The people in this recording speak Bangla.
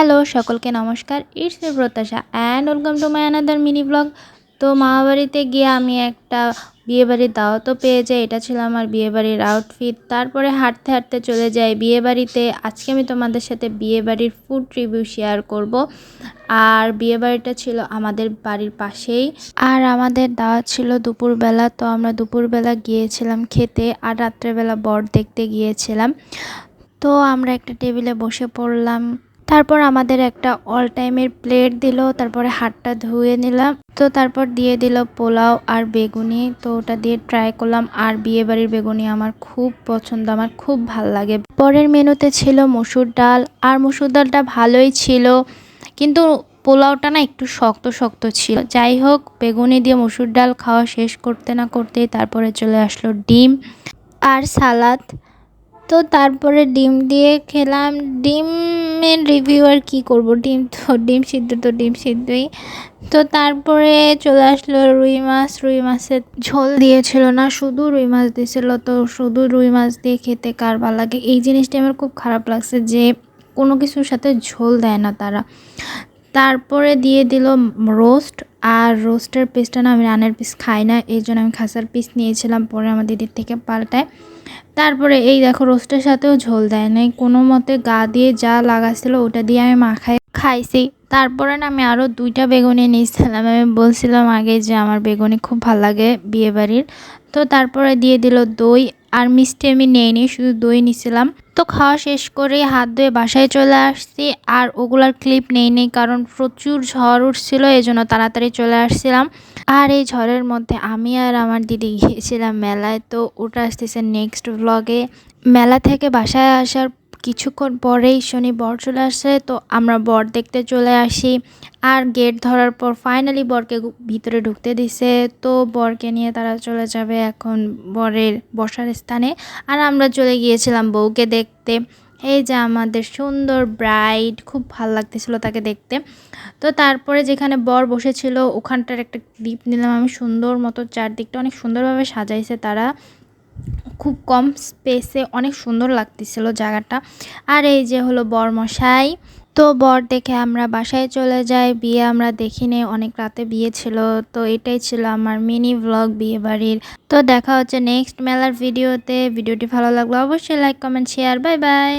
হ্যালো সকলকে নমস্কার। ইটস মি প্রত্যাশা and welcome to my another mini blog. তো মামাবাড়িতে গিয়ে আমি একটা বিয়েবাড়ির দাওয়াতও পেয়ে যাই। এটা ছিল আমার বিয়েবাড়ির আউটফিট। তারপরে হাঁটতে হাঁটতে চলে যাই বিয়েবাড়িতে। আজকে আমি তোমাদের সাথে বিয়েবাড়ির ফুড রিভিউ শেয়ার করব। আর বিয়েবাড়িটা ছিল আমাদের বাড়ির পাশেই। আর আমাদের দাওয়াত ছিল দুপুরবেলা, তো আমরা দুপুরবেলা গিয়েছিলাম খেতে আর রাত্রেবেলা বর দেখতে গিয়েছিলাম। তো আমরা একটা টেবিলে বসে পড়লাম। তারপর আমাদের একটা অল টাইমের প্লেট দিল, তারপরে হাতটা ধুয়ে নিলাম। তো তারপর দিয়ে দিল পোলাও আর বেগুনি, তো ওটা দিয়ে ট্রাই করলাম। আর বিয়েবাড়ির বেগুনি আমার খুব পছন্দ, আমার খুব ভাল লাগে। পরের মেনুতে ছিল মসুর ডাল, আর মসুর ডালটা ভালোই ছিল, কিন্তু পোলাওটা না একটু শক্ত শক্ত ছিল। যাই হোক, বেগুনি দিয়ে মসুর ডাল খাওয়া শেষ করতে না করতেই তারপরে চলে আসলো ডিম আর সালাদ। তো তারপরে ডিম দিয়ে খেলাম। ডিমের রিভিউ আর কী করবো, ডিম সিদ্ধ তো ডিম সিদ্ধই। তো তারপরে চলে আসলো রুই মাছ। রুই মাছের ঝোল দিয়েছিল না, শুধু রুই মাছ দিয়েছিল। তো শুধু রুই মাছ দিয়ে খেতে কার ভালো লাগে, এই জিনিসটা আমার খুব খারাপ লাগছে যে কোনো কিছুর সাথে ঝোল দেয় না তারা। তারপরে দিয়ে দিল রোস্ট, আর রোস্টের পিসটা না আমি রানের পিস খাই না, এই জন্য আমি খাসার পিস নিয়েছিলাম, পরে আমার দিদির থেকে পাল্টায়। তারপরে এই দেখো, রোস্টের সাথেও ঝোল দেয় নাই, কোনো মতে গা দিয়ে যা লাগাছিল ওটা দিয়ে আমি মাখায় খাইছি। তারপরে না আমি আরও 2টা বেগুনি নিয়েছিলাম। আমি বলছিলাম আগে যে আমার বেগুনি খুব ভালো লাগে বিয়েবাড়ির। তো তারপরে দিয়ে দিল দই, আর মিষ্টি আমি নেইনি, শুধু দই নিছিলাম। তো খাওয়া শেষ করে হাত ধুয়ে বাসায় চলে আসছি। আর ওগুলার ক্লিপ নেই কারণ প্রচুর ঝড় উঠছিল, এই জন্য তাড়াতাড়ি চলে আসছিলাম। আর এই ঝড়ের মধ্যে আমি আর আমার দিদি গিয়েছিলাম মেলায়, তো ওটা আসতেছে নেক্সট ব্লগে। মেলা থেকে বাসায় আসার কিছুক্ষণ পরেই শনি বর চলে আসে, তো আমরা বর দেখতে চলে আসি। আর গেট ধরার পর ফাইনালি বরকে ভিতরে ঢুকতে দিছে। তো বরকে নিয়ে তারা চলে যাবে এখন বরের বসার স্থানে। আর আমরা চলে গিয়েছিলাম বউকে দেখতে। এই যে আমাদের সুন্দর ব্রাইড, খুব ভালো লাগতেছিল তাকে দেখতে। তো তারপরে যেখানে বর বসেছিল ওখানটার একটা ক্লিপ নিলাম আমি, সুন্দর মতো চারদিকটা অনেক সুন্দরভাবে সাজাইছে তারা, খুব কম স্পেসে অনেক সুন্দর লাগতেছিল জায়গাটা। আর এই যে হলো বরমশাই। তো বর দেখে আমরা বাসায় চলে যাই। বিয়ে আমরা দেখিনি, অনেক রাতে বিয়ে ছিল। তো এটাই ছিল আমার মিনি ব্লগ বিয়ে বাড়ির। তো দেখা হচ্ছে নেক্সট মেলার ভিডিওতে। ভিডিওটি ভালো লাগলো অবশ্যই like comment share. Bye bye.